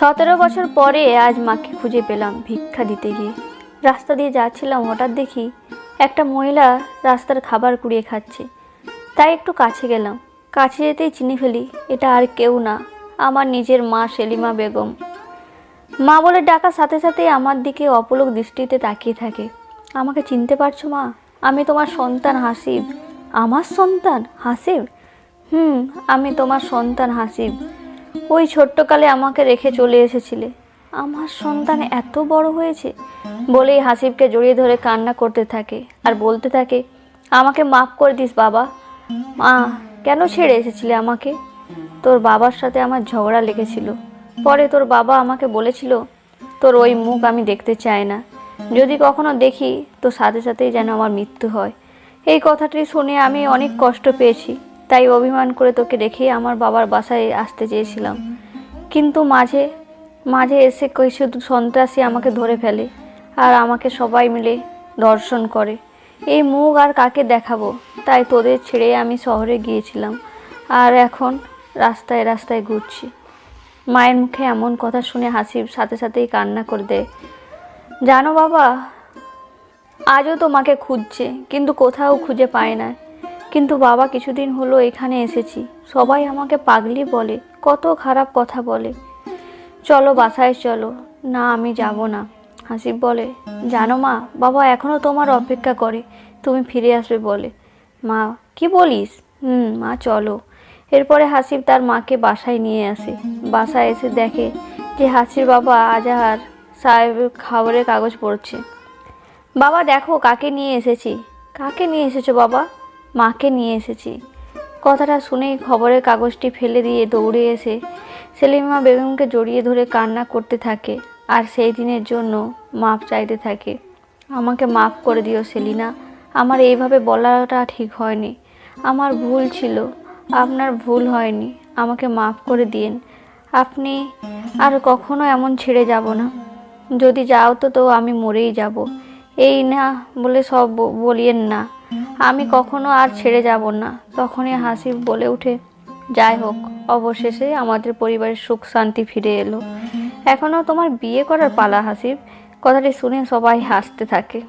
17 বছর পরে আজ মাকে খুঁজে পেলাম ভিক্ষা দিতে গিয়ে। রাস্তা দিয়ে যাচ্ছিলাম, হঠাৎ দেখি একটা মহিলা রাস্তার খাবার কুড়িয়ে খাচ্ছে। তাই একটু কাছে গেলাম। কাছে যেতেই চিনে ফেলি এটা আর কেউ না, আমার নিজের মা সেলিমা বেগম। মা বলে ডাকার সাথে সাথেই আমার দিকে অপলক দৃষ্টিতে তাকিয়ে থাকে। আমাকে চিনতে পারছো মা? আমি তোমার সন্তান হাসিব। আমার সন্তান হাসিব? আমি তোমার সন্তান হাসিব। ওই ছোট্টকালে আমাকে রেখে চলে এসেছিলে। আমার সন্তান এত বড় হয়েছে বলেই হাসিবকে জড়িয়ে ধরে কান্না করতে থাকে আর বলতে থাকে, আমাকে মাফ করে দিস বাবা। মা, কেন ছেড়ে এসেছিলে আমাকে? তোর বাবার সাথে আমার ঝগড়া লেগেছিল। পরে তোর বাবা আমাকে বলেছিল, তোর ওই মুখ আমি দেখতে চাই না। যদি কখনো দেখি তো সাথে সাথেই যেন আমার মৃত্যু হয়। এই কথাটি শুনে আমি অনেক কষ্ট পেয়েছি। তাই অভিমান করে তোকে রেখেই আমার বাবার বাসায় আসতে চেয়েছিলাম। কিন্তু মাঝে মাঝে এসে কিছু সন্ত্রাসী আমাকে ধরে ফেলে আর আমাকে সবাই মিলে ধর্ষণ করে। এই মুখ আর কাকে দেখাবো? তাই তোদের ছেড়ে আমি শহরে গিয়েছিলাম আর এখন রাস্তায় রাস্তায় ঘুরছি। মায়ের মুখে এমন কথা শুনে হাসিব সাথে সাথেই কান্না করে দেয়। জানো বাবা, আজও তোমাকে খুঁজছে কিন্তু কোথাও খুঁজে পায় না। কিন্তু বাবা, কিছুদিন হলো এখানে এসেছি, সবাই আমাকে পাগলি বলে, কত খারাপ কথা বলে। চলো বাসায় চলো। না, আমি যাব না। হাসিব বলে, জানো মা, বাবা এখনও তোমার অপেক্ষা করে, তুমি ফিরে আসবে বলে। মা, কি বলিস? মা চলো। এরপরে হাসিব তার মাকে বাসায় নিয়ে আসে। বাসায় এসে দেখে যে হাসির বাবা আজাহার সাহেব খবরের কাগজ পড়ছে। বাবা দেখো কাকে নিয়ে এসেছি। কাকে নিয়ে এসেছো বাবা? মাকে নিয়ে এসেছি। কথাটা শুনেই খবরের কাগজটি ফেলে দিয়ে দৌড়ে এসে সেলিমা বেগমকে জড়িয়ে ধরে কান্না করতে থাকে আর সেই দিনের জন্য মাপ চাইতে থাকে। আমাকে মাফ করে দিও সেলিনা, আমার এইভাবে বলাটা ঠিক হয়নি। আমার ভুল ছিল, আপনার ভুল হয়নি। আমাকে মাফ করে দিন। আপনি আর কখনো এমন ছেড়ে যাব না। যদি যাও তো আমি মরেই যাব। এই না বলে সব বলিয়েন না। আমি কখনো আর ছেড়ে যাব না। তখনই হাসিব বলে ওঠে, যাই হোক, অবশেষে আমাদের পরিবারের সুখ শান্তি ফিরে এলো। এখনও তোমার বিয়ে করার পালা হাসিব। কথাটি শুনে সবাই হাসতে থাকে।